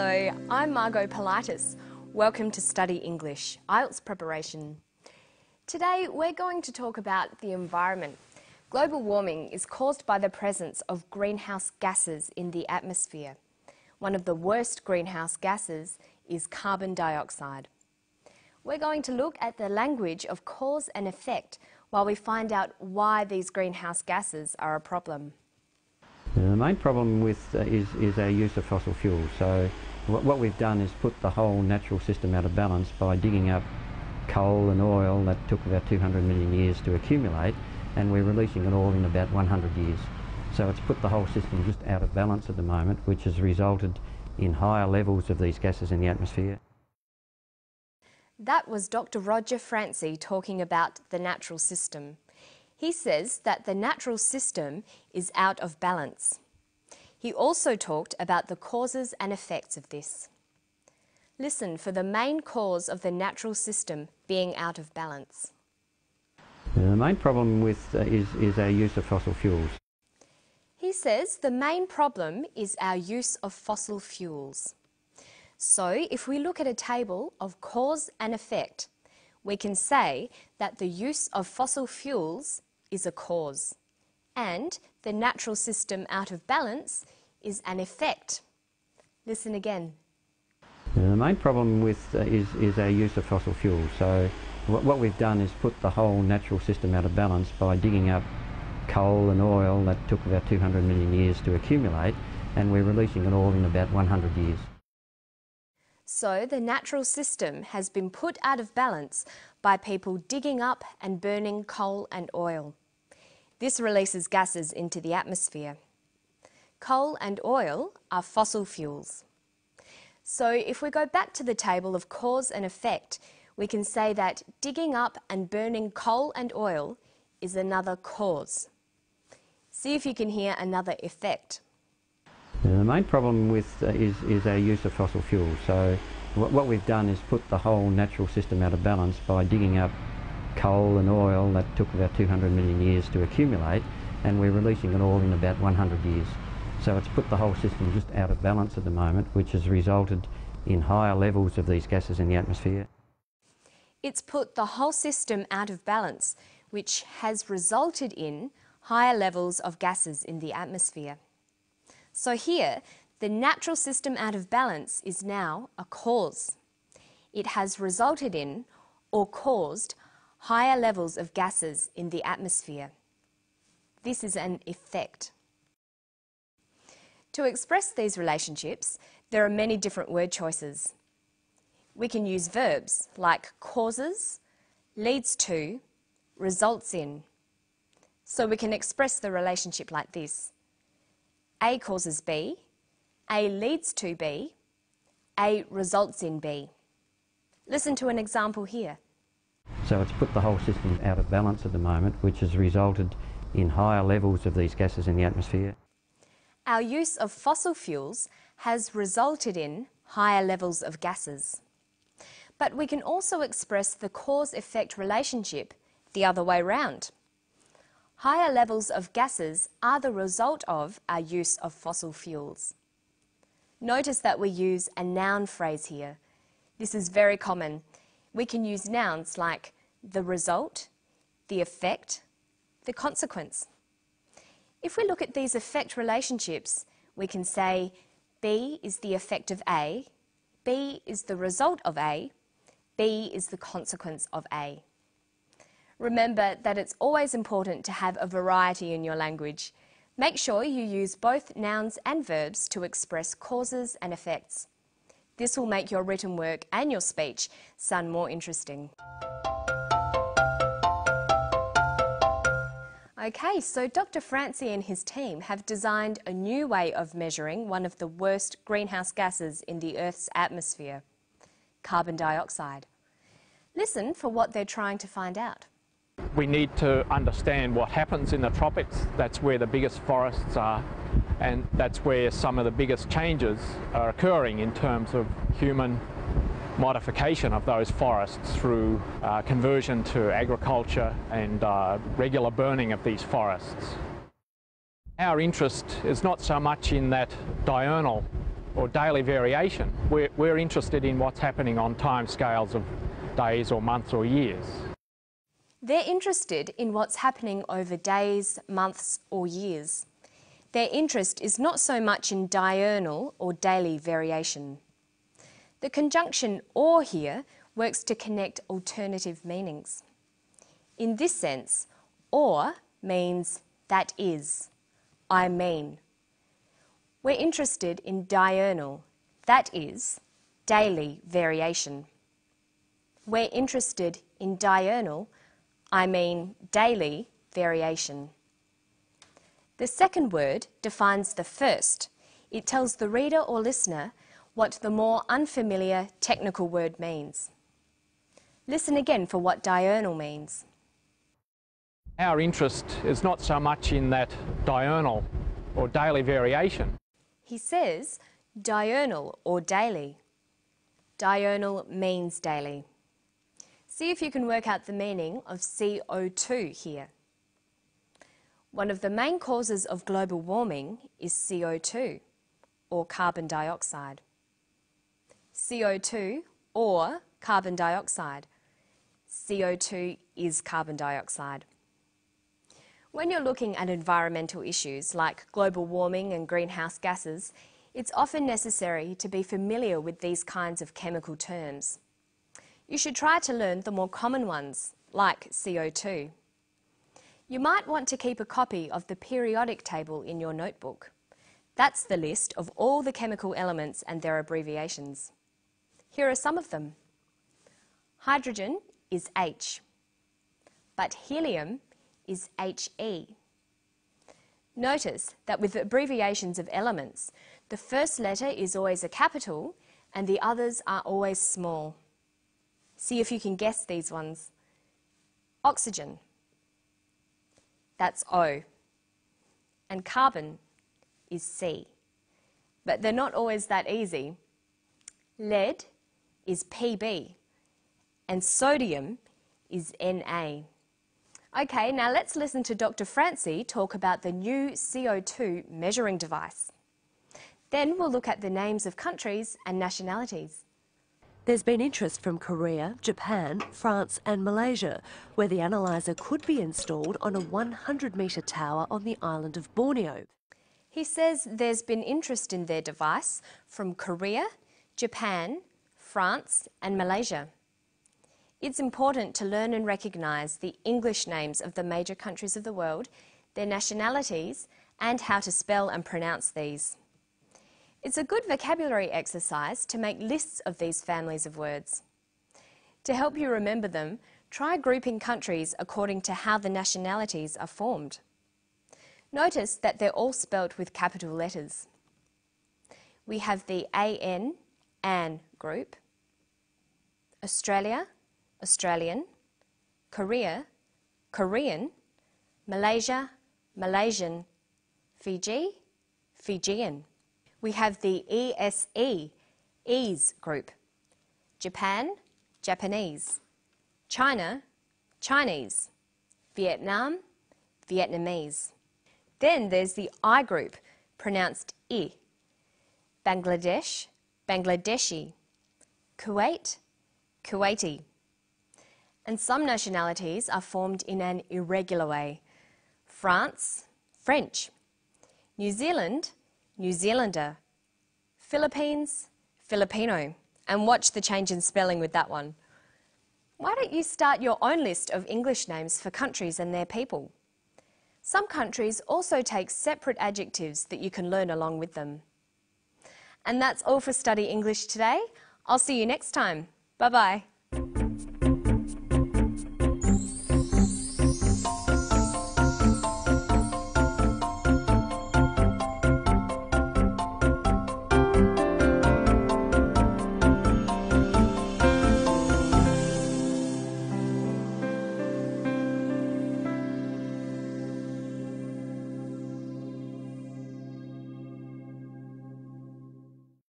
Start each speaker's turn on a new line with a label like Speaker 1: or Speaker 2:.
Speaker 1: Hello, I'm Margot Politis. Welcome to Study English, IELTS preparation. Today we're going to talk about the environment. Global warming is caused by the presence of greenhouse gases in the atmosphere. One of the worst greenhouse gases is carbon dioxide. We're going to look at the language of cause and effect while we find out why these greenhouse gases are a problem.
Speaker 2: The main problem is our use of fossil fuels. So what we've done is put the whole natural system out of balance by digging up coal and oil that took about 200 million years to accumulate, and we're releasing it all in about 100 years. So it's put the whole system just out of balance at the moment, which has resulted in higher levels of these gases in the atmosphere.
Speaker 1: That was Dr. Roger Franci talking about the natural system. He says that the natural system is out of balance. He also talked about the causes and effects of this. Listen for the main cause of the natural system being out of balance.
Speaker 2: The main problem is our use of fossil fuels.
Speaker 1: He says the main problem is our use of fossil fuels. So if we look at a table of cause and effect, we can say that the use of fossil fuels is a cause, and the natural system out of balance is an effect. Listen again.
Speaker 2: The main problem is our use of fossil fuels. So what we've done is put the whole natural system out of balance by digging up coal and oil that took about 200 million years to accumulate, and we're releasing it all in about 100 years.
Speaker 1: So the natural system has been put out of balance by people digging up and burning coal and oil. This releases gases into the atmosphere. Coal and oil are fossil fuels. So if we go back to the table of cause and effect, we can say that digging up and burning coal and oil is another cause. See if you can hear another effect.
Speaker 2: The main problem is our use of fossil fuels. So what we've done is put the whole natural system out of balance by digging up coal and oil that took about 200 million years to accumulate, and we're releasing it all in about 100 years. So it's put the whole system just out of balance at the moment, which has resulted in higher levels of these gases in the atmosphere.
Speaker 1: It's put the whole system out of balance, which has resulted in higher levels of gases in the atmosphere. So here, the natural system out of balance is now a cause. It has resulted in or caused higher levels of gases in the atmosphere. This is an effect. To express these relationships, there are many different word choices. We can use verbs like causes, leads to, results in. So we can express the relationship like this. A causes B, A leads to B, A results in B. Listen to an example here.
Speaker 2: So it's put the whole system out of balance at the moment, which has resulted in higher levels of these gases in the atmosphere.
Speaker 1: Our use of fossil fuels has resulted in higher levels of gases. But we can also express the cause-effect relationship the other way round. Higher levels of gases are the result of our use of fossil fuels. Notice that we use a noun phrase here. This is very common. We can use nouns like the result, the effect, the consequence. If we look at these effect relationships, we can say B is the effect of A, B is the result of A, B is the consequence of A. Remember that it's always important to have a variety in your language. Make sure you use both nouns and verbs to express causes and effects. This will make your written work and your speech sound more interesting. Okay, so Dr. Franci and his team have designed a new way of measuring one of the worst greenhouse gases in the Earth's atmosphere, carbon dioxide. Listen for what they're trying to find out.
Speaker 3: We need to understand what happens in the tropics. That's where the biggest forests are, and that's where some of the biggest changes are occurring in terms of human modification of those forests through conversion to agriculture and regular burning of these forests. Our interest is not so much in that diurnal or daily variation, we're interested in what's happening on time scales of days or months or years.
Speaker 1: They're interested in what's happening over days, months or years. Their interest is not so much in diurnal or daily variation. The conjunction or here works to connect alternative meanings. In this sense, or means that is, I mean. We're interested in diurnal, that is, daily variation. We're interested in diurnal, I mean daily variation. The second word defines the first. It tells the reader or listener what the more unfamiliar technical word means. Listen again for what diurnal means.
Speaker 3: Our interest is not so much in that diurnal or daily variation.
Speaker 1: He says diurnal or daily. Diurnal means daily. See if you can work out the meaning of CO2 here. One of the main causes of global warming is CO2, or carbon dioxide. CO2 or carbon dioxide. CO2 is carbon dioxide. When you're looking at environmental issues like global warming and greenhouse gases, it's often necessary to be familiar with these kinds of chemical terms. You should try to learn the more common ones, like CO2. You might want to keep a copy of the periodic table in your notebook. That's the list of all the chemical elements and their abbreviations. Here are some of them. Hydrogen is H, but helium is He. Notice that with abbreviations of elements, the first letter is always a capital and the others are always small. See if you can guess these ones. Oxygen, that's O, and carbon is C. But they're not always that easy. Lead is Pb, and sodium is Na. Okay, now let's listen to Dr. Francie talk about the new CO2 measuring device. Then we'll look at the names of countries and nationalities.
Speaker 4: There's been interest from Korea, Japan, France and Malaysia, where the analyser could be installed on a 100-metre tower on the island of Borneo.
Speaker 1: He says there's been interest in their device from Korea, Japan, France and Malaysia. It's important to learn and recognise the English names of the major countries of the world, their nationalities and how to spell and pronounce these. It's a good vocabulary exercise to make lists of these families of words. To help you remember them, try grouping countries according to how the nationalities are formed. Notice that they're all spelt with capital letters. We have the AN group, Australia, Australian, Korea, Korean, Malaysia, Malaysian, Fiji, Fijian. We have the ESE group, Japan, Japanese, China, Chinese, Vietnam, Vietnamese. Then there's the I group, pronounced I, Bangladesh, Bangladeshi, Kuwait, Kuwaiti. And some nationalities are formed in an irregular way. France, French, New Zealand, New Zealander, Philippines, Filipino. And watch the change in spelling with that one. Why don't you start your own list of English names for countries and their people? Some countries also take separate adjectives that you can learn along with them. And that's all for Study English today. I'll see you next time. Bye-bye.